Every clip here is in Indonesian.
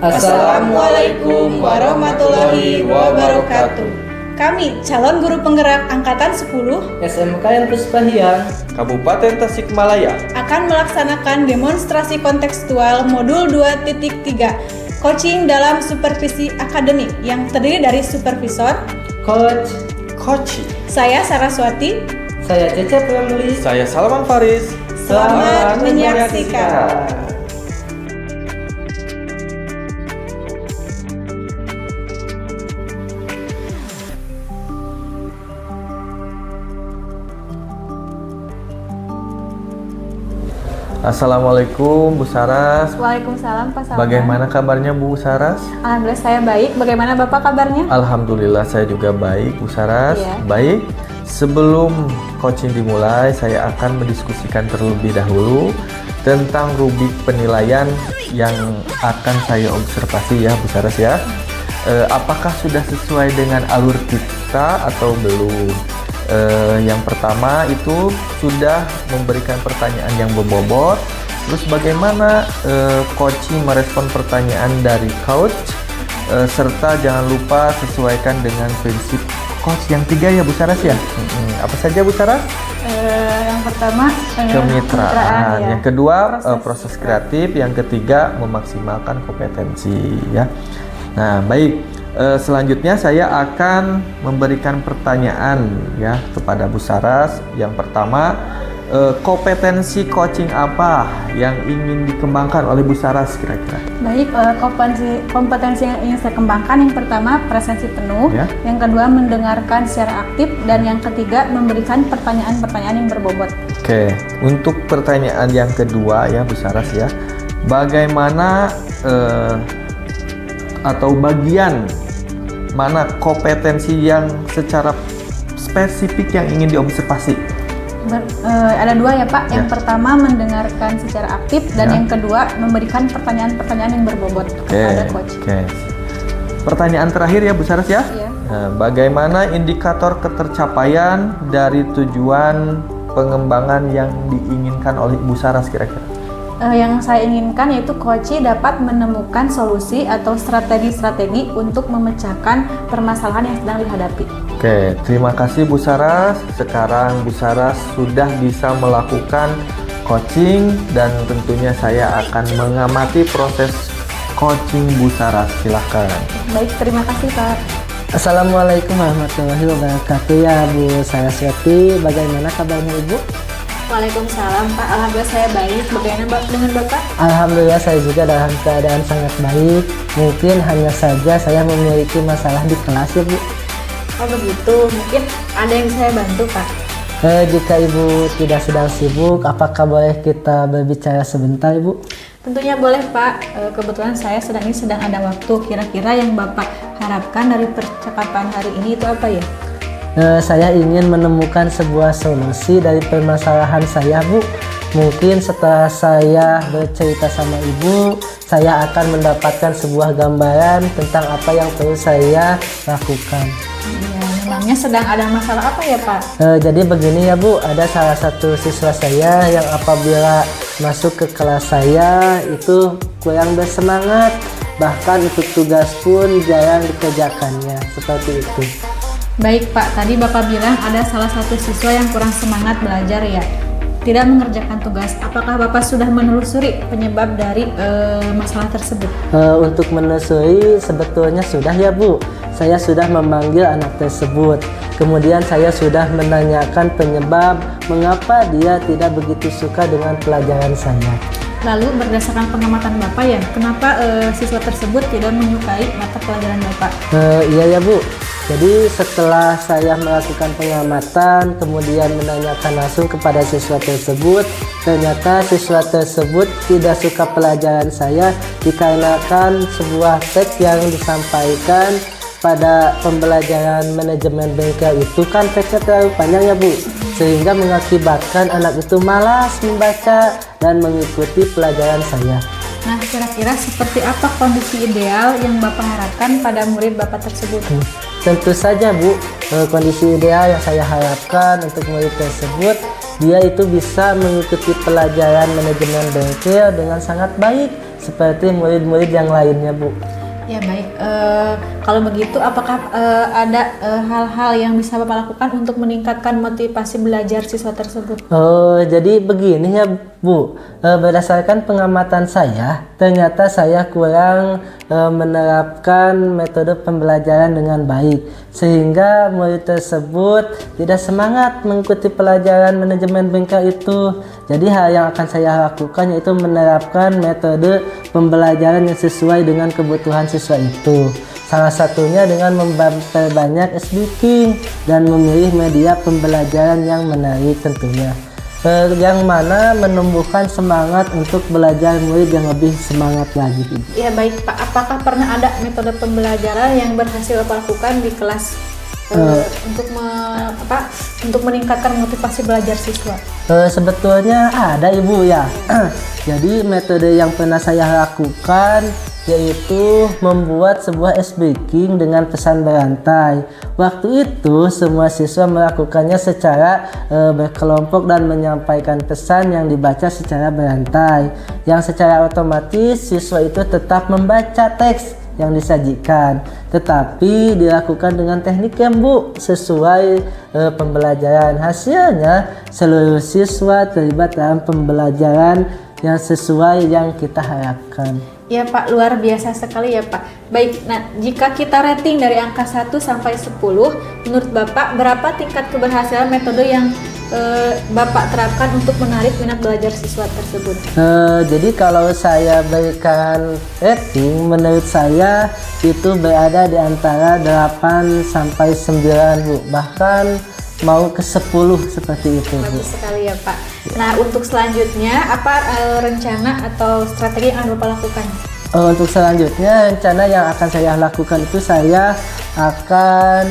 Assalamualaikum warahmatullahi wabarakatuh. Kami calon guru penggerak angkatan 10 SMK Yan Puspahyang, Kabupaten Tasikmalaya akan melaksanakan demonstrasi kontekstual modul 2.3 coaching dalam supervisi akademik yang terdiri dari supervisor, Coach, saya Saraswati. saya Cecep Ramli. saya Salman Faris. Selamat menyaksikan. Assalamualaikum Bu Saras. Waalaikumsalam Pak Salman. Bagaimana kabarnya Bu Saras? Alhamdulillah saya baik. Bagaimana Bapak kabarnya? Alhamdulillah saya juga baik Bu Saras. Iya. Baik. Sebelum coaching dimulai, saya akan mendiskusikan terlebih dahulu tentang rubrik penilaian yang akan saya observasi ya Bu Saras ya. Apakah sudah sesuai dengan alur kita atau belum? Yang pertama itu sudah memberikan pertanyaan yang berbobot. Terus bagaimana coaching merespon pertanyaan dari coach, serta jangan lupa sesuaikan dengan prinsip coach yang 3 ya Bu Saras ya. Apa saja Bu Saras? Yang pertama Kemitraan. ya. Yang kedua proses kreatif. Yang ketiga memaksimalkan kompetensi ya. Nah baik. Selanjutnya saya akan memberikan pertanyaan ya kepada Bu Saras. Yang pertama, kompetensi coaching apa yang ingin dikembangkan oleh Bu Saras kira-kira? Baik, kompetensi yang ingin saya kembangkan yang pertama presensi penuh, Ya. yang kedua mendengarkan secara aktif, dan yang ketiga memberikan pertanyaan-pertanyaan yang berbobot. Oke, untuk pertanyaan yang kedua ya Bu Saras ya, bagaimana atau bagian mana kompetensi yang secara spesifik yang ingin diobservasi? Ada dua ya Pak. Yang Ya. pertama mendengarkan secara aktif, dan Ya. yang kedua memberikan pertanyaan-pertanyaan yang berbobot kepada coach. Oke. Pertanyaan terakhir ya Bu Saras ya. Iya. Nah, bagaimana indikator ketercapaian dari tujuan pengembangan yang diinginkan oleh Bu Saras kira-kira? Yang saya inginkan yaitu coach dapat menemukan solusi atau strategi-strategi untuk memecahkan permasalahan yang sedang dihadapi. Oke, terima kasih Bu Saras. Sekarang Bu Saras sudah bisa melakukan coaching dan tentunya saya akan mengamati proses coaching Bu Saras. Silahkan. Baik, terima kasih Pak. Assalamualaikum warahmatullahi wabarakatuh ya Bu Saraswati. Bagaimana kabarnya Ibu? Waalaikumsalam Pak. Alhamdulillah saya baik. Bagaimana dengan Bapak? Alhamdulillah saya juga dalam keadaan sangat baik. Mungkin hanya saja saya memiliki masalah di kelas ya Bu. Oh begitu, mungkin ada yang saya bantu Pak. Jika Ibu tidak sedang sibuk, apakah boleh kita berbicara sebentar Ibu? Tentunya boleh Pak. Kebetulan saya sedang ada waktu. Kira-kira yang Bapak harapkan dari percakapan hari ini itu apa ya? Saya ingin menemukan sebuah solusi dari permasalahan saya Bu. Mungkin setelah saya bercerita sama Ibu, saya akan mendapatkan sebuah gambaran tentang apa yang perlu saya lakukan. Ya, memangnya sedang ada masalah apa ya Pak? Jadi begini ya Bu, ada salah satu siswa saya yang apabila masuk ke kelas saya itu kurang bersemangat, bahkan untuk tugas pun jarang dikerjakannya, seperti itu. Baik Pak, tadi Bapak bilang ada salah satu siswa yang kurang semangat belajar ya, tidak mengerjakan tugas. Apakah Bapak sudah menelusuri penyebab dari masalah tersebut? Untuk menelusuri sebetulnya sudah ya Bu. Saya sudah memanggil anak tersebut. Kemudian saya sudah menanyakan penyebab mengapa dia tidak begitu suka dengan pelajaran saya. Lalu berdasarkan pengamatan Bapak ya, kenapa siswa tersebut tidak menyukai mata pelajaran Bapak? Iya ya Bu. Jadi setelah saya melakukan pengamatan, kemudian menanyakan langsung kepada siswa tersebut, ternyata siswa tersebut tidak suka pelajaran saya dikarenakan sebuah teks yang disampaikan pada pembelajaran manajemen bengkel itu kan teksnya terlalu panjang ya Bu, sehingga mengakibatkan anak itu malas membaca dan mengikuti pelajaran saya. Nah, kira-kira seperti apa kondisi ideal yang Bapak harapkan pada murid Bapak tersebut? Tentu saja Bu, kondisi ideal yang saya harapkan untuk murid tersebut, dia itu bisa mengikuti pelajaran manajemen bengkel dengan sangat baik, seperti murid-murid yang lainnya, Bu. Ya baik, kalau begitu apakah ada hal-hal yang bisa Bapak lakukan untuk meningkatkan motivasi belajar siswa tersebut? Oh, jadi begini ya, Bu. Berdasarkan pengamatan saya, ternyata saya kurang menerapkan metode pembelajaran dengan baik, sehingga murid tersebut tidak semangat mengikuti pelajaran manajemen bengkel itu. Jadi hal yang akan saya lakukan yaitu menerapkan metode pembelajaran yang sesuai dengan kebutuhan siswa itu. Salah satunya dengan memperbanyak speaking dan memilih media pembelajaran yang menarik tentunya. Yang mana menumbuhkan semangat untuk belajar murid yang lebih semangat lagi. Ya baik Pak, apakah pernah ada metode pembelajaran yang berhasil Bapak lakukan di kelas untuk meningkatkan motivasi belajar siswa? Sebetulnya ada Ibu ya. Jadi metode yang pernah saya lakukan yaitu membuat sebuah speaking dengan pesan berantai. Waktu itu semua siswa melakukannya secara berkelompok dan menyampaikan pesan yang dibaca secara berantai, yang secara otomatis siswa itu tetap membaca teks yang disajikan, tetapi dilakukan dengan teknik yang Bu sesuai pembelajaran. Hasilnya seluruh siswa terlibat dalam pembelajaran yang sesuai yang kita harapkan. Ya Pak, luar biasa sekali ya Pak. Baik, nah jika kita rating dari angka 1 sampai 10, menurut Bapak berapa tingkat keberhasilan metode yang Bapak terapkan untuk menarik minat belajar siswa tersebut? Jadi kalau saya berikan rating, menurut saya itu berada di antara 8 sampai 9 Bu. Bahkan mau ke 10 seperti itu Bu. Bagus sekali ya Pak. Nah untuk selanjutnya apa rencana atau strategi yang akan Bapak lakukan? Untuk selanjutnya rencana yang akan saya lakukan itu saya akan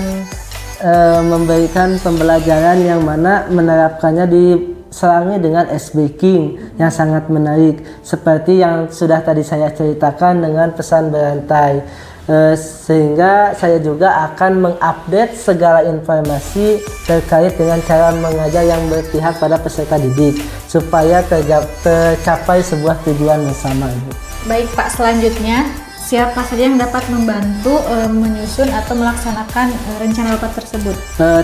memberikan pembelajaran yang mana menerapkannya diselangi dengan speaking yang sangat menarik seperti yang sudah tadi saya ceritakan dengan pesan berantai. Sehingga saya juga akan mengupdate segala informasi terkait dengan cara mengajar yang berpihak pada peserta didik supaya tercapai sebuah tujuan bersama Ibu. Baik Pak, selanjutnya siapa saja yang dapat membantu menyusun atau melaksanakan rencana Bapak tersebut?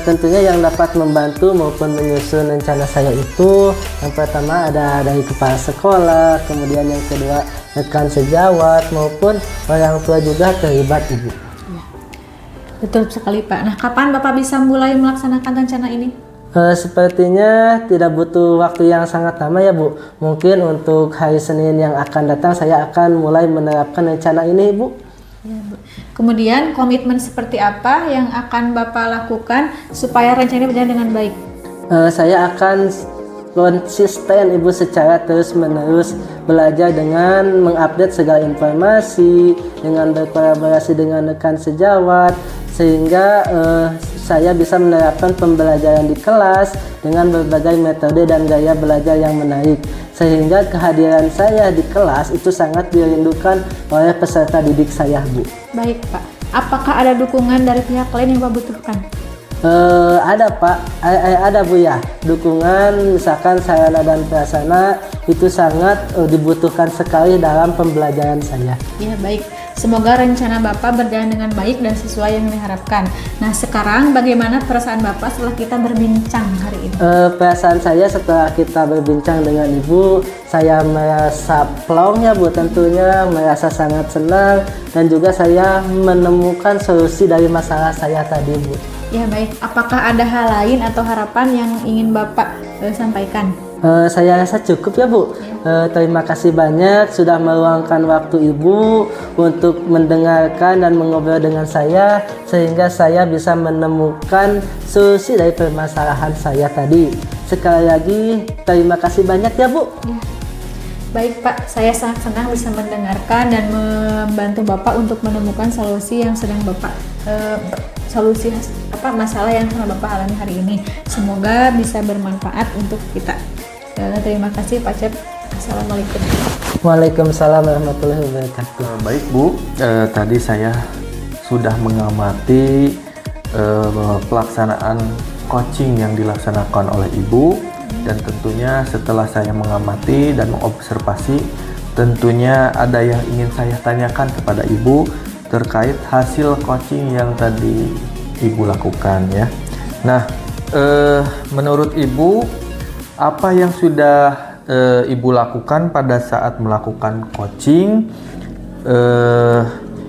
Tentunya yang dapat membantu maupun menyusun rencana saya itu yang pertama ada dari kepala sekolah, kemudian yang kedua rekan sejawat maupun orang tua juga terlibat Ibu. Ya. Betul sekali Pak. Nah kapan Bapak bisa mulai melaksanakan rencana ini? Sepertinya tidak butuh waktu yang sangat lama ya Bu. Mungkin untuk hari Senin yang akan datang saya akan mulai menerapkan rencana ini Bu. Ya, Bu. Kemudian komitmen seperti apa yang akan Bapak lakukan supaya rencana ini berjalan dengan baik? Saya akan konsisten Ibu secara terus-menerus belajar dengan mengupdate segala informasi, dengan berkolaborasi dengan rekan sejawat, sehingga saya bisa menerapkan pembelajaran di kelas dengan berbagai metode dan gaya belajar yang menarik, sehingga kehadiran saya di kelas itu sangat dirindukan oleh peserta didik saya Bu. Baik Pak, apakah ada dukungan dari pihak lain yang Bapak butuhkan? Ada Pak, ada Bu ya. Dukungan misalkan sarana dan prasarana itu sangat dibutuhkan sekali dalam pembelajaran saya. Ya baik, semoga rencana Bapak berjalan dengan baik dan sesuai yang diharapkan. Nah sekarang bagaimana perasaan Bapak setelah kita berbincang hari ini? Perasaan saya setelah kita berbincang dengan Ibu, saya merasa plong ya Bu, tentunya merasa sangat senang dan juga saya menemukan solusi dari masalah saya tadi Bu. Ya baik, apakah ada hal lain atau harapan yang ingin Bapak sampaikan? Saya rasa cukup ya Bu. Terima kasih banyak sudah meluangkan waktu Ibu untuk mendengarkan dan mengobrol dengan saya sehingga saya bisa menemukan solusi dari permasalahan saya tadi. Sekali lagi terima kasih banyak ya Bu. Ya. Baik Pak, saya sangat senang bisa mendengarkan dan membantu Bapak untuk menemukan solusi yang sedang Bapak masalah yang sedang Bapak alami hari ini. Semoga bisa bermanfaat untuk kita. Terima kasih Pak Cep. Assalamualaikum. Waalaikumsalam warahmatullahi wabarakatuh. Baik Bu, tadi saya sudah mengamati pelaksanaan coaching yang dilaksanakan oleh Ibu, dan tentunya setelah saya mengamati dan mengobservasi tentunya ada yang ingin saya tanyakan kepada Ibu terkait hasil coaching yang tadi Ibu lakukan ya. Nah, menurut Ibu, apa yang sudah Ibu lakukan pada saat melakukan coaching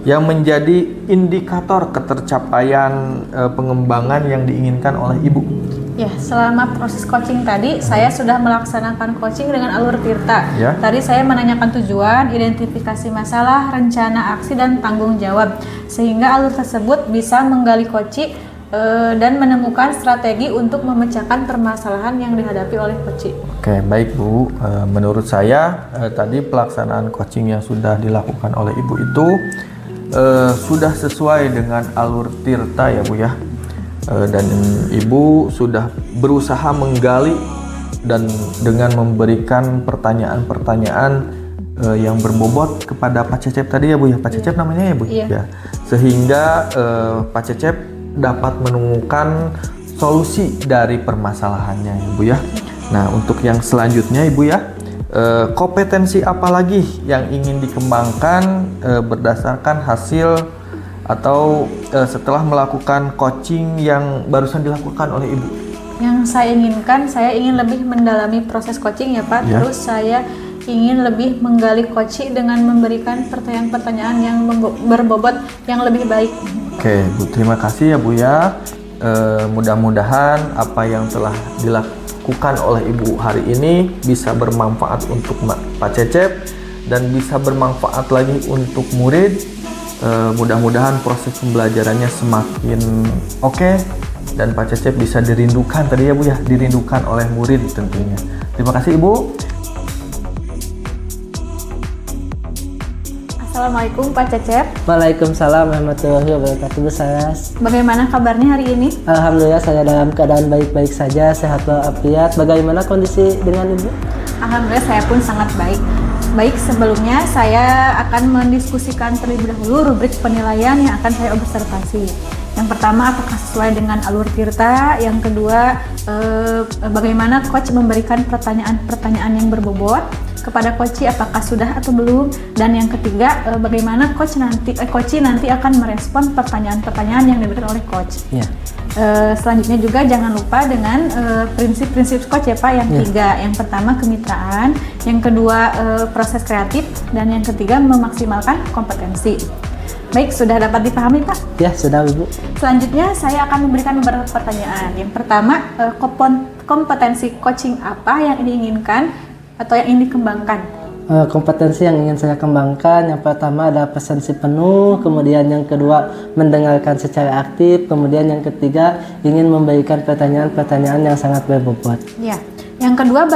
yang menjadi indikator ketercapaian pengembangan yang diinginkan oleh Ibu? Ya, selama proses coaching tadi, saya sudah melaksanakan coaching dengan alur Tirta. Ya. Tadi saya menanyakan tujuan, identifikasi masalah, rencana aksi, dan tanggung jawab. Sehingga alur tersebut bisa menggali coaching dan menemukan strategi untuk memecahkan permasalahan yang dihadapi oleh coaching. Oke, baik Bu. Menurut saya, tadi pelaksanaan coaching yang sudah dilakukan oleh Ibu itu sudah sesuai dengan alur Tirta ya Bu ya. Dan Ibu sudah berusaha menggali dan dengan memberikan pertanyaan-pertanyaan yang berbobot kepada Pak Cecep tadi ya Bu ya. Pak Cecep namanya ya Bu? Iya. Ya. Sehingga Pak Cecep dapat menemukan solusi dari permasalahannya ya Bu ya. Nah, untuk yang selanjutnya Ibu ya, kompetensi apa lagi yang ingin dikembangkan berdasarkan hasil atau setelah melakukan coaching yang barusan dilakukan oleh Ibu? Yang saya inginkan, saya ingin lebih mendalami proses coaching ya Pak. Ya. Terus saya ingin lebih menggali coaching dengan memberikan pertanyaan-pertanyaan yang berbobot yang lebih baik. Oke Bu, terima kasih ya Bu ya. Mudah-mudahan apa yang telah dilakukan oleh Ibu hari ini bisa bermanfaat untuk Pak Cecep dan bisa bermanfaat lagi untuk murid. Mudah-mudahan proses pembelajarannya semakin oke dan Pak Cecep bisa dirindukan tadi ya Bu ya, dirindukan oleh murid tentunya. Terima kasih Ibu. Assalamualaikum Pak Cecep. Waalaikumsalam warahmatullahi wabarakatuh Bu Saras. Bagaimana kabarnya hari ini? Alhamdulillah saya dalam keadaan baik-baik saja, sehat walafiat. Bagaimana kondisi dengan Ibu? Alhamdulillah saya pun sangat baik. Baik, sebelumnya saya akan mendiskusikan terlebih dahulu rubrik penilaian yang akan saya observasi. Yang pertama, apakah sesuai dengan alur Tirta? Yang kedua, bagaimana coach memberikan pertanyaan-pertanyaan yang berbobot kepada coach, apakah sudah atau belum? Dan yang ketiga, bagaimana coach nanti akan merespon pertanyaan-pertanyaan yang diberikan oleh coach. Ya. Selanjutnya juga jangan lupa dengan prinsip-prinsip coach ya Pak, yang tiga. Yang pertama kemitraan, yang kedua proses kreatif, dan yang ketiga memaksimalkan kompetensi. Baik, sudah dapat dipahami Pak? Ya, sudah Ibu. Selanjutnya saya akan memberikan beberapa pertanyaan. Yang pertama, kompetensi coaching apa yang diinginkan atau yang ingin dikembangkan? Kompetensi yang ingin saya kembangkan, yang pertama adalah presensi penuh, kemudian yang kedua mendengarkan secara aktif, kemudian yang ketiga ingin memberikan pertanyaan-pertanyaan yang sangat berbobot. Ya. Yang kedua,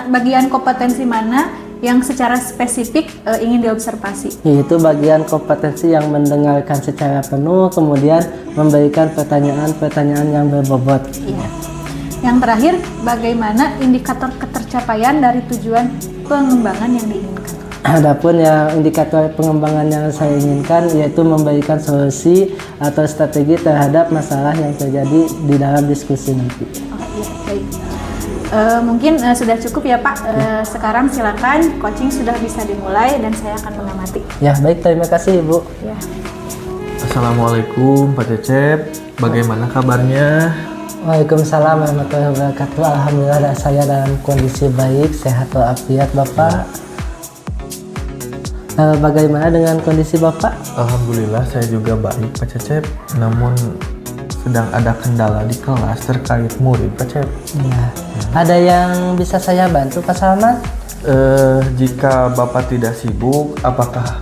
bagian kompetensi mana yang secara spesifik ingin diobservasi? Yaitu bagian kompetensi yang mendengarkan secara penuh, kemudian memberikan pertanyaan-pertanyaan yang berbobot. Iya. Yang terakhir, bagaimana indikator ketercapaian dari tujuan pengembangan yang diinginkan? Adapun yang indikator pengembangan yang saya inginkan yaitu memberikan solusi atau strategi terhadap masalah yang terjadi di dalam diskusi nanti. Oh iya, baik. Mungkin sudah cukup ya Pak. Sekarang silakan, coaching sudah bisa dimulai dan saya akan mengamati. Ya, baik, terima kasih Ibu. Ya. Assalamualaikum Pak Cecep, bagaimana kabarnya? Waalaikumsalam warahmatullahi wabarakatuh. Alhamdulillah saya dalam kondisi baik, sehat walafiat Bapak. Bagaimana dengan kondisi Bapak? Alhamdulillah saya juga baik Pak Cecep, namun sedang ada kendala di kelas terkait murid Pak Cecep. Ya. Ada yang bisa saya bantu Pak Salman? Jika Bapak tidak sibuk, apakah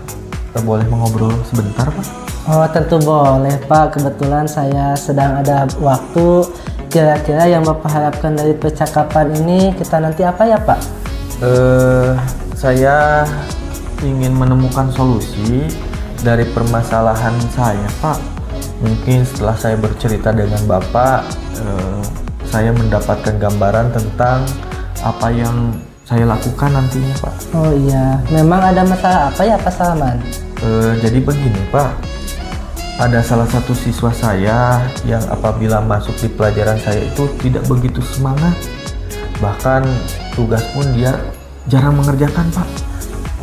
boleh mengobrol sebentar Pak? Oh, tentu boleh Pak, kebetulan saya sedang ada waktu. Kira-kira yang Bapak harapkan dari percakapan ini kita nanti apa ya Pak? Saya ingin menemukan solusi dari permasalahan saya Pak. Mungkin setelah saya bercerita dengan Bapak, saya mendapatkan gambaran tentang apa yang saya lakukan nantinya Pak. Oh iya, memang ada masalah apa ya Pak Salman? Jadi begini Pak, ada salah satu siswa saya yang apabila masuk di pelajaran saya itu tidak begitu semangat. Bahkan tugas pun dia jarang mengerjakan Pak.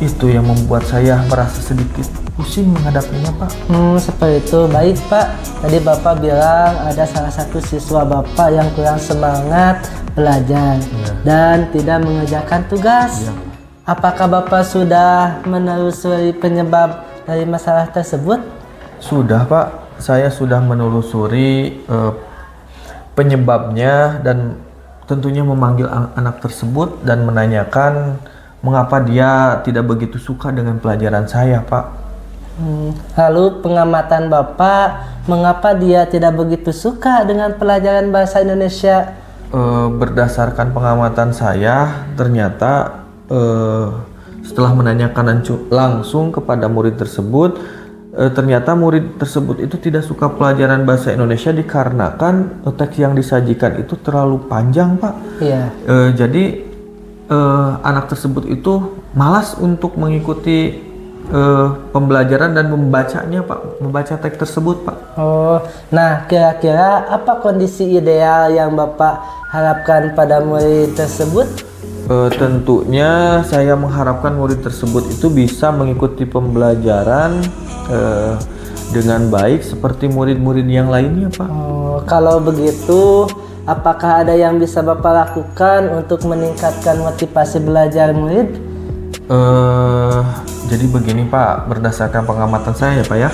Itu yang membuat saya merasa sedikit pusing menghadapinya, Pak. Seperti itu. Baik, Pak. Tadi Bapak bilang ada salah satu siswa Bapak yang kurang semangat belajar dan tidak mengerjakan tugas. Apakah Bapak sudah menelusuri penyebab dari masalah tersebut? Sudah, Pak. Saya sudah menelusuri penyebabnya dan tentunya memanggil anak tersebut dan menanyakan mengapa dia tidak begitu suka dengan pelajaran saya, Pak. Lalu pengamatan Bapak, mengapa dia tidak begitu suka dengan pelajaran bahasa Indonesia? Berdasarkan pengamatan saya, ternyata setelah menanyakan langsung kepada murid tersebut, ternyata murid tersebut itu tidak suka pelajaran bahasa Indonesia dikarenakan teks yang disajikan itu terlalu panjang, Pak. Iya. Jadi anak tersebut itu malas untuk mengikuti pembelajaran dan membacanya, Pak, membaca teks tersebut, Pak. Oh, nah kira-kira apa kondisi ideal yang Bapak harapkan pada murid tersebut? Tentunya saya mengharapkan murid tersebut itu bisa mengikuti pembelajaran dengan baik seperti murid-murid yang lainnya, Pak. Oh, kalau begitu, apakah ada yang bisa Bapak lakukan untuk meningkatkan motivasi belajar murid? Jadi begini, Pak, berdasarkan pengamatan saya ya, Pak ya,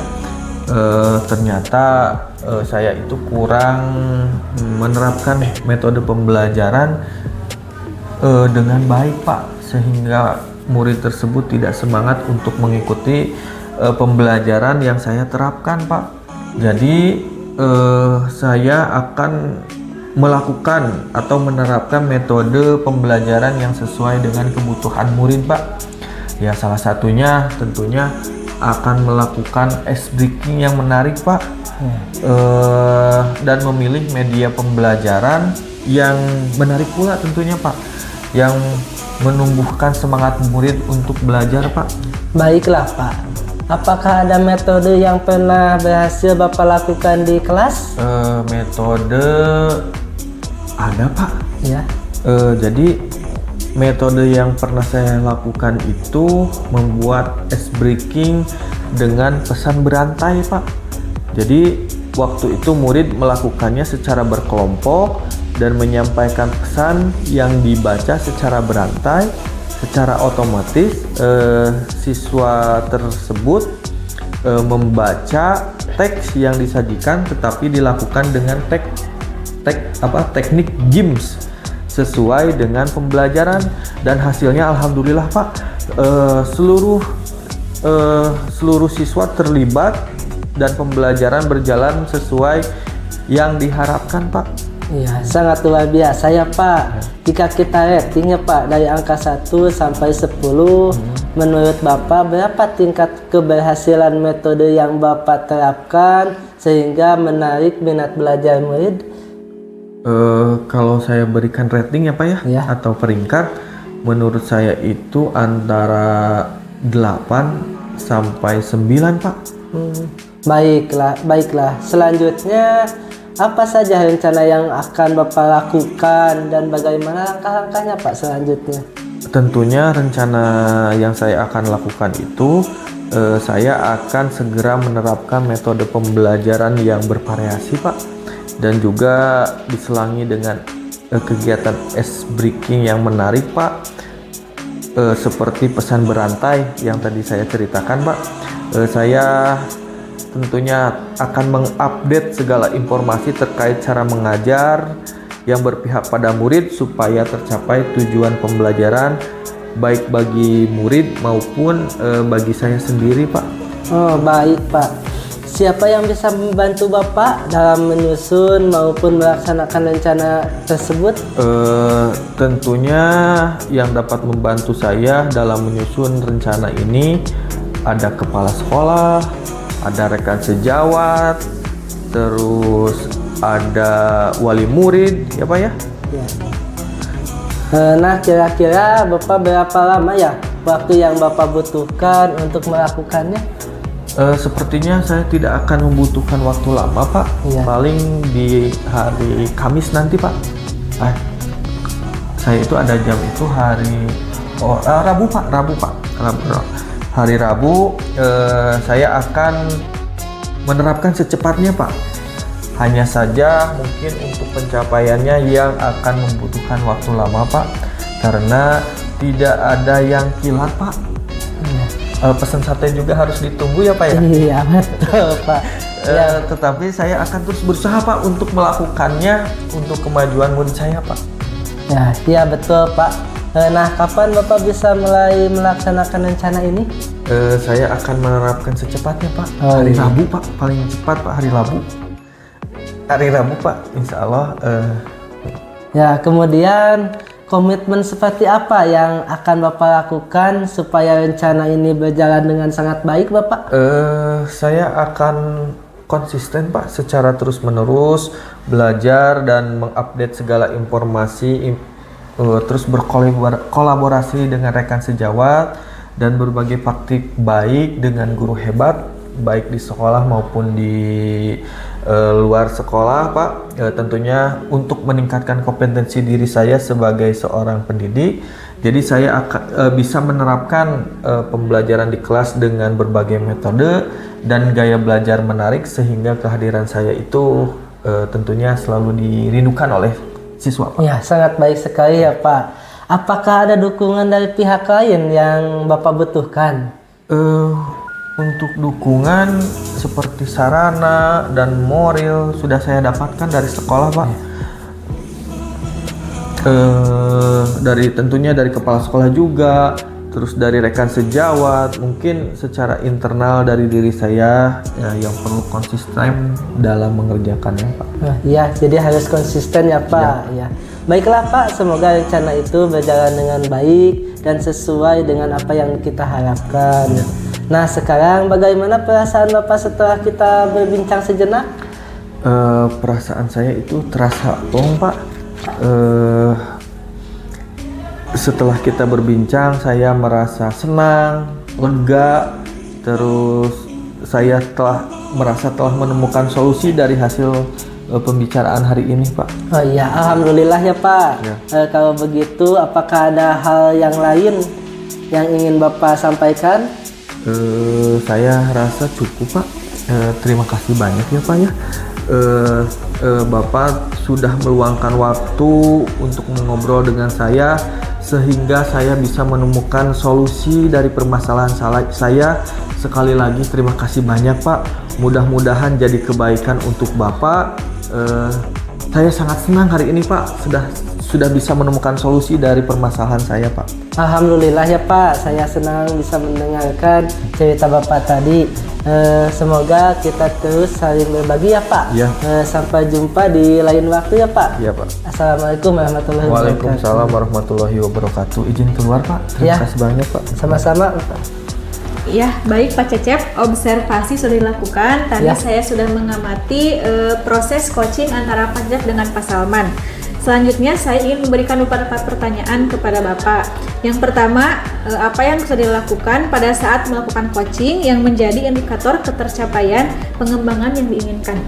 ternyata saya itu kurang menerapkan metode pembelajaran dengan baik, Pak, sehingga murid tersebut tidak semangat untuk mengikuti pembelajaran yang saya terapkan, Pak. Jadi saya akan melakukan atau menerapkan metode pembelajaran yang sesuai dengan kebutuhan murid, Pak. Ya, salah satunya tentunya akan melakukan ice breaking yang menarik, Pak. Dan memilih media pembelajaran yang menarik pula tentunya, Pak, yang menumbuhkan semangat murid untuk belajar, Pak. Baiklah, Pak. Apakah ada metode yang pernah berhasil Bapak lakukan di kelas? Metode ada, Pak. Ya. Jadi metode yang pernah saya lakukan itu membuat ice breaking dengan pesan berantai, Pak. Jadi waktu itu murid melakukannya secara berkelompok dan menyampaikan pesan yang dibaca secara berantai. Secara otomatis siswa tersebut membaca teks yang disajikan, tetapi dilakukan dengan teknik GIMS sesuai dengan pembelajaran, dan hasilnya alhamdulillah, Pak, seluruh siswa terlibat dan pembelajaran berjalan sesuai yang diharapkan, Pak. Iya, sangat luar biasa ya, Pak. Jika kita rating ya, Pak, dari angka 1 sampai 10, menurut Bapak berapa tingkat keberhasilan metode yang Bapak terapkan sehingga menarik minat belajar murid? Kalau saya berikan rating ya, Pak ya, atau peringkat, menurut saya itu antara 8 sampai 9, Pak. Baiklah. Selanjutnya, apa saja rencana yang akan Bapak lakukan dan bagaimana langkah-langkahnya, Pak, selanjutnya? Tentunya rencana yang saya akan lakukan itu, saya akan segera menerapkan metode pembelajaran yang bervariasi, Pak, dan juga diselangi dengan kegiatan ice breaking yang menarik, Pak, seperti pesan berantai yang tadi saya ceritakan, Pak. Saya tentunya akan mengupdate segala informasi terkait cara mengajar yang berpihak pada murid supaya tercapai tujuan pembelajaran baik bagi murid maupun bagi saya sendiri, Pak. Oh, baik, Pak. Siapa yang bisa membantu Bapak dalam menyusun maupun melaksanakan rencana tersebut? Tentunya yang dapat membantu saya dalam menyusun rencana ini ada kepala sekolah, ada rekan sejawat, terus ada wali murid, ya, Pak ya? Ya. Nah, kira-kira Bapak berapa lama ya waktu yang Bapak butuhkan untuk melakukannya? Sepertinya saya tidak akan membutuhkan waktu lama, Pak. Ya. Paling di hari Kamis nanti, Pak. Saya itu ada jam itu Rabu, Pak. Hari Rabu saya akan menerapkan secepatnya Pak. Hanya saja mungkin untuk pencapaiannya yang akan membutuhkan waktu lama Pak, karena tidak ada yang kilat Pak. Pesan sate juga harus ditunggu ya Pak ya. Iya betul Pak. Tetapi saya akan terus berusaha Pak untuk melakukannya untuk kemajuan murid saya Pak. Ya, iya betul Pak. Nah, kapan Bapak bisa mulai melaksanakan rencana ini? Saya akan menerapkan secepatnya Pak. Oh, Hari iya. Rabu Pak, paling cepat Pak, hari Rabu. Hari Rabu Pak, insya Allah. Ya, kemudian komitmen seperti apa yang akan Bapak lakukan supaya rencana ini berjalan dengan sangat baik Bapak? Saya akan konsisten Pak, secara terus-menerus belajar dan mengupdate segala informasi, terus berkolaborasi dengan rekan sejawat dan berbagai praktik baik dengan guru hebat, baik di sekolah maupun di luar sekolah Pak. Tentunya untuk meningkatkan kompetensi diri saya sebagai seorang pendidik. Jadi saya akan bisa menerapkan pembelajaran di kelas dengan berbagai metode dan gaya belajar menarik sehingga kehadiran saya itu tentunya selalu dirindukan oleh siswa Pak. Ya, sangat baik sekali ya Pak. Apakah ada dukungan dari pihak lain yang Bapak butuhkan? Untuk dukungan seperti sarana dan moral sudah saya dapatkan dari sekolah Pak. Tentunya dari kepala sekolah juga, terus dari rekan sejawat, mungkin secara internal dari diri saya yang perlu konsisten dalam mengerjakannya Pak. Iya, jadi harus konsisten ya Pak. Ya. Baiklah Pak, semoga rencana itu berjalan dengan baik dan sesuai dengan apa yang kita harapkan. Nah, sekarang bagaimana perasaan Bapak setelah kita berbincang sejenak? Perasaan saya itu terasa plong Pak. Setelah kita berbincang, saya merasa senang, lega, terus saya merasa telah menemukan solusi dari hasil pembicaraan hari ini Pak. Oh iya, alhamdulillah ya Pak. Ya. Kalau begitu, apakah ada hal yang lain yang ingin Bapak sampaikan? Saya rasa cukup Pak. Terima kasih banyak ya Pak ya. Bapak sudah meluangkan waktu untuk mengobrol dengan saya sehingga saya bisa menemukan solusi dari permasalahan saya. Sekali lagi terima kasih banyak Pak. Mudah-mudahan jadi kebaikan untuk Bapak. Saya sangat senang hari ini Pak sudah bisa menemukan solusi dari permasalahan saya Pak. Alhamdulillah ya Pak, saya senang bisa mendengarkan cerita Bapak tadi. Semoga kita terus saling berbagi ya Pak. Ya. Sampai jumpa di lain waktu ya Pak. Iya Pak. Assalamualaikum warahmatullahi wabarakatuh. Waalaikumsalam warahmatullahi wabarakatuh. Izin keluar Pak. Terima Ya. kasih banyak Pak. Sama-sama Pak. Ya, baik Pak Cecep, observasi sudah dilakukan. Tadi Ya. saya sudah mengamati proses coaching antara Pak Cecep dengan Pak Salman. Selanjutnya saya ingin memberikan beberapa pertanyaan kepada Bapak. Yang pertama, apa yang sudah dilakukan pada saat melakukan coaching yang menjadi indikator ketercapaian pengembangan yang diinginkan?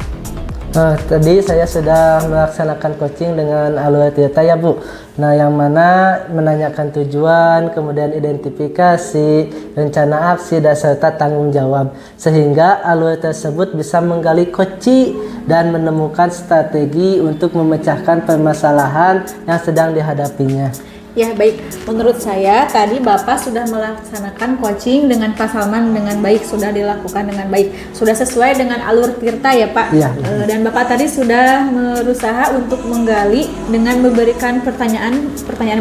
Tadi saya sudah melaksanakan coaching dengan Alur Tirta ya Bu. Nah, yang mana menanyakan tujuan, kemudian identifikasi, rencana aksi, dan serta tanggung jawab. Sehingga alur tersebut bisa menggali kunci dan menemukan strategi untuk memecahkan permasalahan yang sedang dihadapinya. Ya baik, menurut saya tadi Bapak sudah melaksanakan coaching dengan Pak Salman dengan baik, sudah dilakukan dengan baik, sudah sesuai dengan alur Tirta ya Pak. Iya. Dan Bapak tadi sudah berusaha untuk menggali dengan memberikan pertanyaan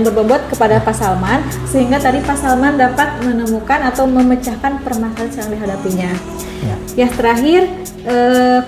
berbobot kepada Pak Salman, sehingga tadi Pak Salman dapat menemukan atau memecahkan permasalahan yang dihadapinya. Ya terakhir,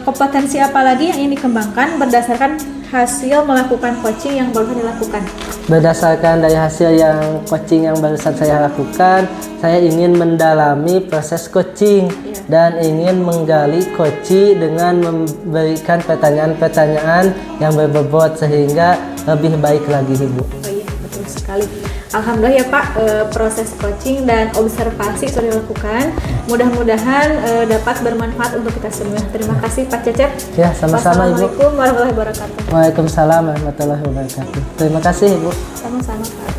kompetensi apa lagi yang ingin dikembangkan berdasarkan hasil melakukan coaching yang barusan dilakukan? Berdasarkan dari hasil yang coaching yang barusan saya lakukan, saya ingin mendalami proses coaching dan ingin menggali coaching dengan memberikan pertanyaan-pertanyaan yang berbobot sehingga lebih baik lagi Ibu. Oh iya, betul sekali. Alhamdulillah ya Pak, proses coaching dan observasi sudah dilakukan. Mudah-mudahan dapat bermanfaat untuk kita semua. Terima kasih Pak Cecep. Ya, sama-sama Ibu. Wassalamualaikum warahmatullahi wabarakatuh. Waalaikumsalam warahmatullahi wabarakatuh. Terima kasih Ibu. Sama-sama Pak.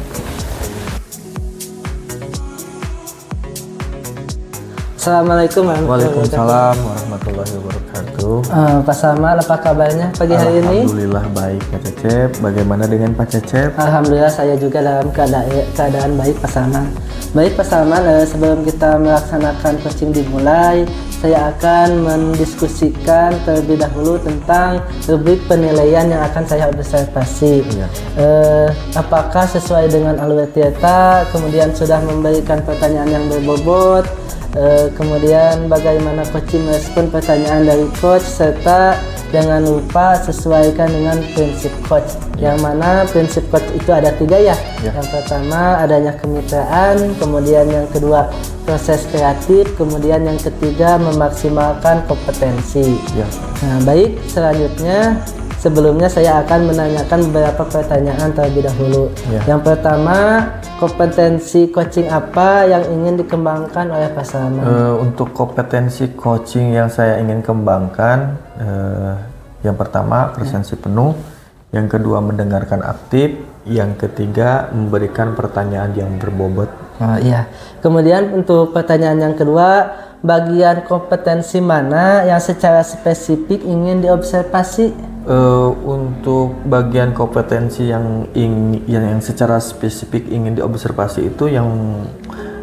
Assalamualaikum Waalaikumsalam warahmatullahi wabarakatuh. Pak Salman, apa kabarnya pagi hari ini? Alhamdulillah baik Pak Cecep. Bagaimana dengan Pak Cecep? Alhamdulillah saya juga dalam keadaan baik Pak Salman. Baik Pak Salman, sebelum kita melaksanakan coaching dimulai, saya akan mendiskusikan terlebih dahulu tentang rubrik penilaian yang akan saya observasi. Iya. Apakah sesuai dengan alur tirta, kemudian sudah memberikan pertanyaan yang berbobot, kemudian bagaimana coaching merespon pertanyaan dari coach, serta jangan lupa sesuaikan dengan prinsip coach, yang mana prinsip coach itu ada 3 ya. Yang pertama adanya kemitraan, kemudian yang kedua proses kreatif, kemudian yang ketiga memaksimalkan kompetensi. Nah baik, selanjutnya sebelumnya saya akan menanyakan beberapa pertanyaan terlebih dahulu. Yang pertama, kompetensi coaching apa yang ingin dikembangkan oleh Pak Salman? Untuk kompetensi coaching yang saya ingin kembangkan, yang pertama presensi penuh, yang kedua mendengarkan aktif, yang ketiga memberikan pertanyaan yang berbobot. Iya. Kemudian untuk pertanyaan yang kedua, bagian kompetensi mana yang secara spesifik ingin diobservasi? Untuk bagian kompetensi yang secara spesifik ingin diobservasi itu yang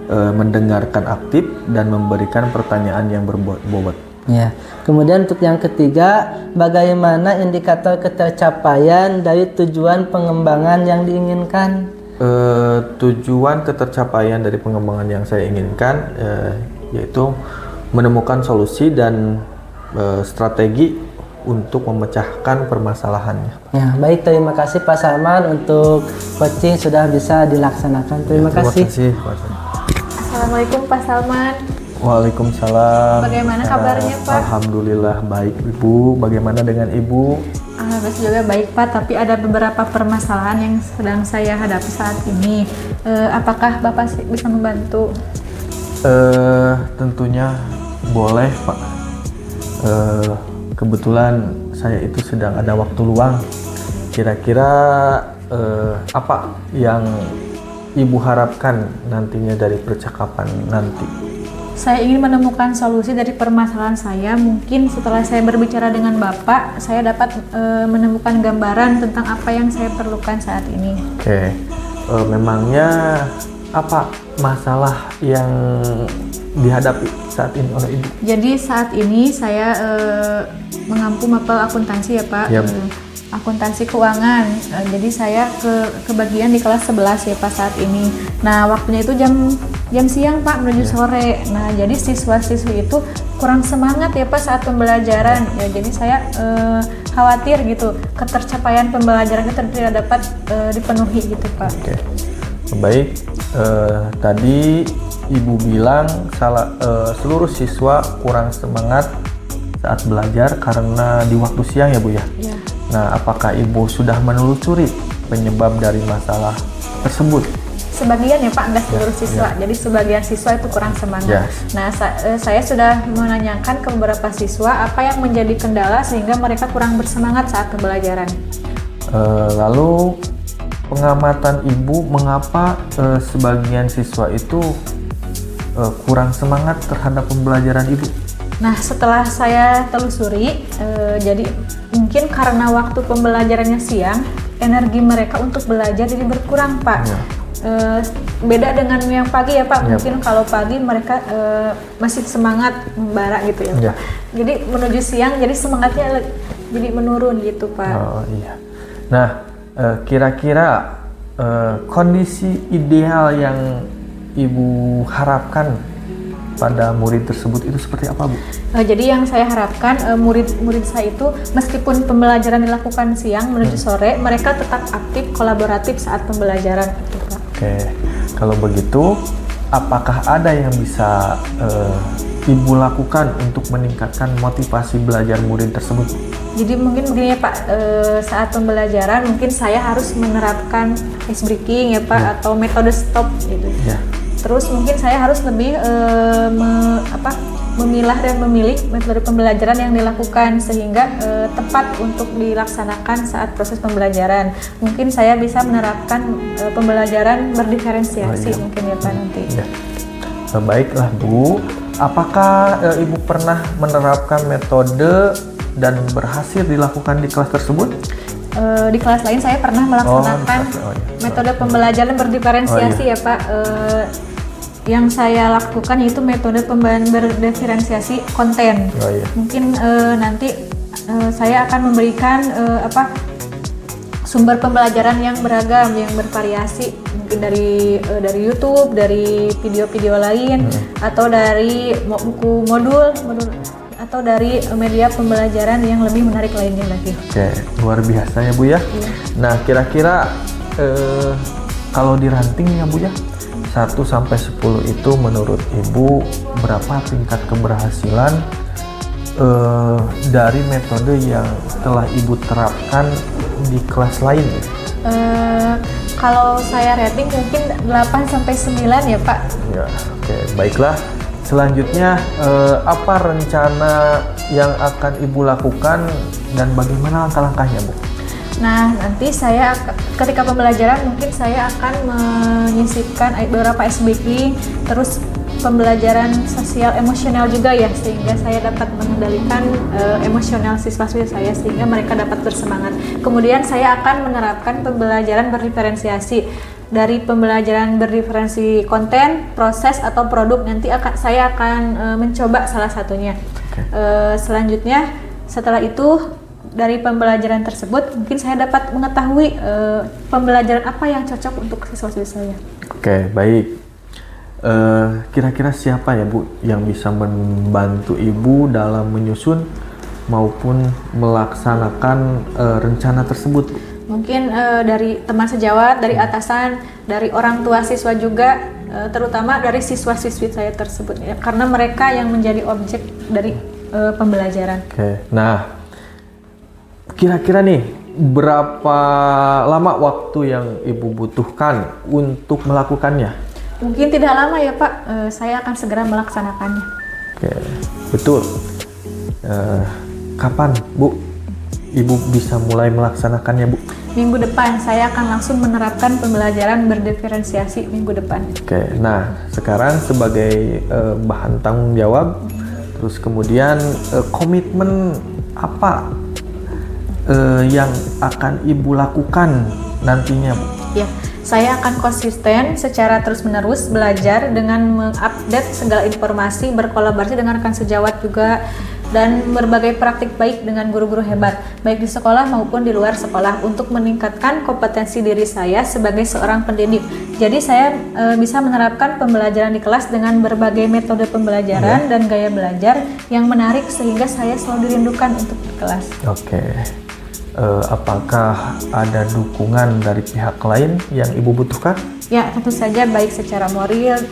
mendengarkan aktif dan memberikan pertanyaan yang berbobot. Ya. Kemudian untuk yang ketiga, bagaimana indikator ketercapaian dari tujuan pengembangan yang diinginkan? Tujuan ketercapaian dari pengembangan yang saya inginkan yaitu menemukan solusi dan strategi untuk memecahkan permasalahannya. Ya, baik, terima kasih Pak Salman, untuk coaching sudah bisa dilaksanakan. Terima kasih. Pak. Assalamualaikum Pak Salman. Waalaikumsalam. Bagaimana kabarnya Pak? Alhamdulillah baik Ibu. Bagaimana dengan Ibu? Alhamdulillah juga baik Pak, tapi ada beberapa permasalahan yang sedang saya hadapi saat ini. Apakah Bapak bisa membantu? Tentunya boleh Pak. Kebetulan saya itu sedang ada waktu luang. Kira-kira apa yang Ibu harapkan nantinya dari percakapan nanti? Saya ingin menemukan solusi dari permasalahan saya. Mungkin setelah saya berbicara dengan Bapak, saya dapat menemukan gambaran tentang apa yang saya perlukan saat ini. Oke. Memangnya apa masalah yang dihadapi saat ini oleh Ibu? Jadi saat ini saya mengampu mapel akuntansi ya Pak. Yep. Akuntansi keuangan. Jadi saya kebagian di kelas 11 ya Pak saat ini. Nah waktunya itu jam siang Pak menuju sore. Nah jadi siswa-siswi itu kurang semangat ya Pak saat pembelajaran. Ya jadi saya khawatir gitu ketercapaian pembelajaran itu tidak dapat dipenuhi gitu Pak. Oke. Baik. Tadi Ibu bilang seluruh siswa kurang semangat saat belajar karena di waktu siang ya Bu ya? Iya. Nah, apakah Ibu sudah menelusuri penyebab dari masalah tersebut? Sebagian ya Pak, nggak seluruh siswa. Jadi sebagian siswa itu kurang semangat. Nah, saya sudah menanyakan ke beberapa siswa apa yang menjadi kendala sehingga mereka kurang bersemangat saat pembelajaran. Lalu pengamatan Ibu mengapa sebagian siswa itu kurang semangat terhadap pembelajaran Ibu? Nah, setelah saya telusuri, jadi mungkin karena waktu pembelajarannya siang, energi mereka untuk belajar jadi berkurang, Pak. Ya. Beda dengan yang pagi ya, Pak. Ya. Mungkin kalau pagi mereka masih semangat membara gitu ya, Pak. Ya. Jadi menuju siang, jadi semangatnya jadi menurun gitu, Pak. Oh iya. Nah, kira-kira kondisi ideal yang Ibu harapkan pada murid tersebut itu seperti apa, Bu? Jadi yang saya harapkan murid-murid saya itu meskipun pembelajaran dilakukan siang menuju sore, mereka tetap aktif, kolaboratif saat pembelajaran. Gitu, Pak. Oke, kalau begitu, apakah ada yang bisa Ibu lakukan untuk meningkatkan motivasi belajar murid tersebut? Jadi mungkin begini ya Pak, saat pembelajaran mungkin saya harus menerapkan ice breaking ya Pak, atau metode stop gitu. Ya. Terus mungkin saya harus lebih memilah dan memilih metode pembelajaran yang dilakukan sehingga tepat untuk dilaksanakan saat proses pembelajaran. Mungkin saya bisa menerapkan pembelajaran berdiferensiasi mungkin ya Pak nanti. Ya. Baiklah Bu, apakah Ibu pernah menerapkan metode dan berhasil dilakukan di kelas tersebut? Di kelas lain saya pernah melaksanakan metode pembelajaran berdiferensiasi ya Pak. Yang saya lakukan yaitu metode pembelajaran berdiferensiasi konten. Mungkin nanti saya akan memberikan sumber pembelajaran yang beragam, yang bervariasi, mungkin dari YouTube, dari video-video lain, atau dari buku modul atau dari media pembelajaran yang lebih menarik lainnya lagi. Oke, luar biasa ya Bu ya. Iya. Nah, kira-kira kalau diranting ya Bu ya, 1 sampai 10 itu menurut Ibu berapa tingkat keberhasilan dari metode yang telah Ibu terapkan di kelas lain? Kalau saya rating mungkin 8 sampai 9 ya Pak. Ya, oke, baiklah. Selanjutnya apa rencana yang akan Ibu lakukan dan bagaimana langkah-langkahnya Bu? Nah, nanti saya ketika pembelajaran mungkin saya akan menyisipkan beberapa SBK, terus pembelajaran sosial emosional juga ya, sehingga saya dapat mengendalikan emosional siswa-siswa saya sehingga mereka dapat bersemangat. Kemudian saya akan menerapkan pembelajaran berdiferensiasi. Dari pembelajaran berdiferensi konten, proses atau produk, nanti saya akan mencoba salah satunya. Selanjutnya setelah itu dari pembelajaran tersebut mungkin saya dapat mengetahui pembelajaran apa yang cocok untuk siswa-siswa saya. Oke, baik. Kira-kira siapa ya Bu yang bisa membantu Ibu dalam menyusun maupun melaksanakan rencana tersebut Bu? Mungkin dari teman sejawat, dari atasan, dari orang tua siswa juga, terutama dari siswa-siswi saya tersebut ya, karena mereka yang menjadi objek dari pembelajaran. Oke, nah kira-kira nih berapa lama waktu yang Ibu butuhkan untuk melakukannya? Mungkin tidak lama ya Pak, saya akan segera melaksanakannya. Oke, betul. Kapan Bu Ibu bisa mulai melaksanakannya Bu? Minggu depan saya akan langsung menerapkan pembelajaran berdiferensiasi minggu depan. Oke, nah sekarang sebagai bahan tanggung jawab, terus kemudian komitmen apa yang akan Ibu lakukan nantinya Bu? Ya, saya akan konsisten secara terus-menerus belajar dengan mengupdate segala informasi, berkolaborasi dengan rekan sejawat juga, dan berbagai praktik baik dengan guru-guru hebat, baik di sekolah maupun di luar sekolah, untuk meningkatkan kompetensi diri saya sebagai seorang pendidik. Jadi saya bisa menerapkan pembelajaran di kelas dengan berbagai metode pembelajaran dan gaya belajar yang menarik sehingga saya selalu dirindukan untuk di kelas. Oke. Apakah ada dukungan dari pihak lain yang Ibu butuhkan? Ya, tentu saja, baik secara moral,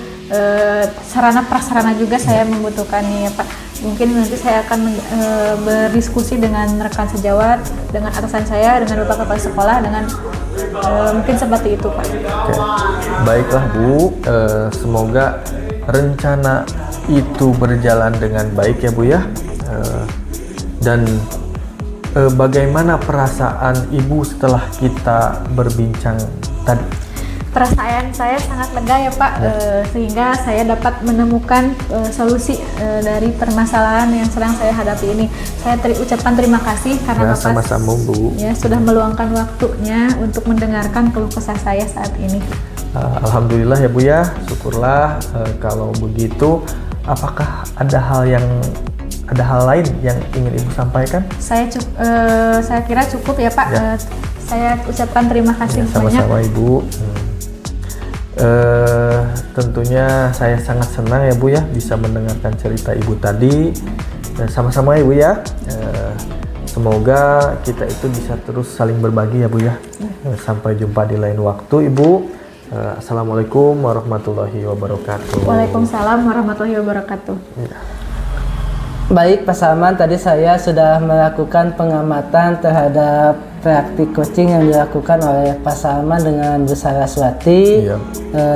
sarana prasarana juga saya membutuhkannya ya Pak. Mungkin nanti saya akan berdiskusi dengan rekan sejawat, dengan atasan saya, dengan bapak kepala sekolah, dengan mungkin seperti itu Pak. Oke. Baiklah Bu, semoga rencana itu berjalan dengan baik ya Bu ya. Dan bagaimana perasaan Ibu setelah kita berbincang tadi? Perasaan saya sangat lega ya Pak, sehingga saya dapat menemukan solusi dari permasalahan yang sedang saya hadapi ini. Saya ucapkan terima kasih karena Bapak sama-sama Bu. Ya, sudah meluangkan waktunya untuk mendengarkan keluh kesah saya saat ini. Alhamdulillah ya Bu ya, syukurlah. Kalau begitu, apakah ada hal lain yang ingin Ibu sampaikan? Saya kira cukup ya Pak. Ya. Saya ucapkan terima kasih banyak. Sama-sama Ibu. Tentunya saya sangat senang ya Bu ya bisa mendengarkan cerita Ibu tadi. Sama-sama ya Bu ya. Semoga kita itu bisa terus saling berbagi ya Bu ya. Sampai jumpa di lain waktu Ibu. Assalamualaikum warahmatullahi wabarakatuh. Waalaikumsalam warahmatullahi wabarakatuh. Ya. Baik Pak Salman, tadi saya sudah melakukan pengamatan terhadap praktik coaching yang dilakukan oleh Pak Salman dengan Bu Saraswati. Iya.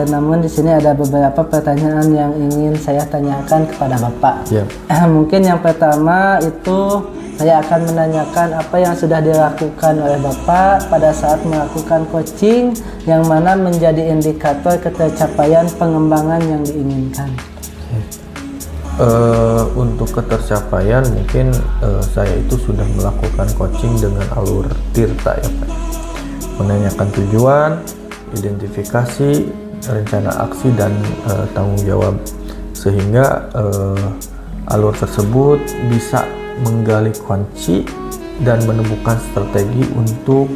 Namun di sini ada beberapa pertanyaan yang ingin saya tanyakan kepada Bapak. Iya. Mungkin yang pertama itu saya akan menanyakan apa yang sudah dilakukan oleh Bapak pada saat melakukan coaching yang mana menjadi indikator ketercapaian pengembangan yang diinginkan. Untuk ketercapaian mungkin saya itu sudah melakukan coaching dengan alur Tirta ya Pak. Menanyakan tujuan, identifikasi, rencana aksi dan tanggung jawab, sehingga alur tersebut bisa menggali kunci dan menemukan strategi untuk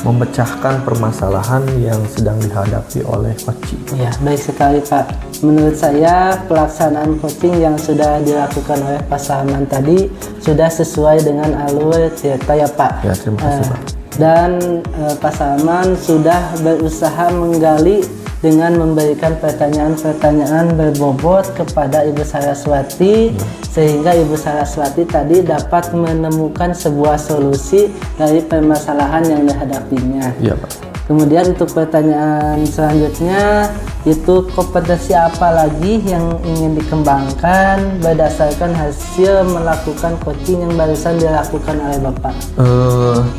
memecahkan permasalahan yang sedang dihadapi oleh coaching. Ya, baik sekali Pak. Menurut saya pelaksanaan coaching yang sudah dilakukan oleh Pak Salman tadi sudah sesuai dengan alur Tirta ya Pak. Ya, terima kasih Pak. Dan Pak Salman sudah berusaha menggali dengan memberikan pertanyaan-pertanyaan berbobot kepada Ibu Saraswati, sehingga Ibu Saraswati tadi dapat menemukan sebuah solusi dari permasalahan yang dihadapinya. Iya Pak. Kemudian untuk pertanyaan selanjutnya, itu kompetensi apa lagi yang ingin dikembangkan berdasarkan hasil melakukan coaching yang barusan dilakukan oleh Bapak?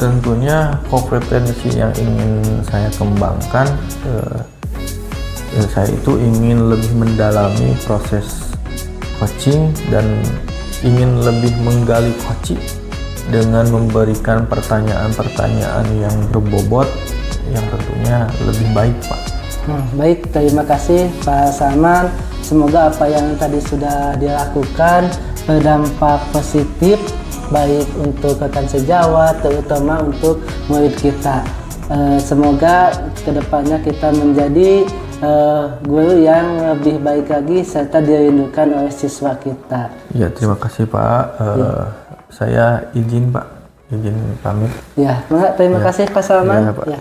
Tentunya kompetensi yang ingin saya kembangkan, saya itu ingin lebih mendalami proses coaching dan ingin lebih menggali coaching dengan memberikan pertanyaan-pertanyaan yang berbobot yang tentunya lebih baik Pak. Baik, terima kasih Pak Salman. Semoga apa yang tadi sudah dilakukan berdampak positif baik untuk rekan sejawat, terutama untuk murid kita. Semoga kedepannya kita menjadi guru yang lebih baik lagi serta dirindukan oleh siswa kita. Ya, terima kasih Pak. Saya izin Pak, izin pamit. Ya, terima kasih Pak Salman. Ya, Pak. Ya.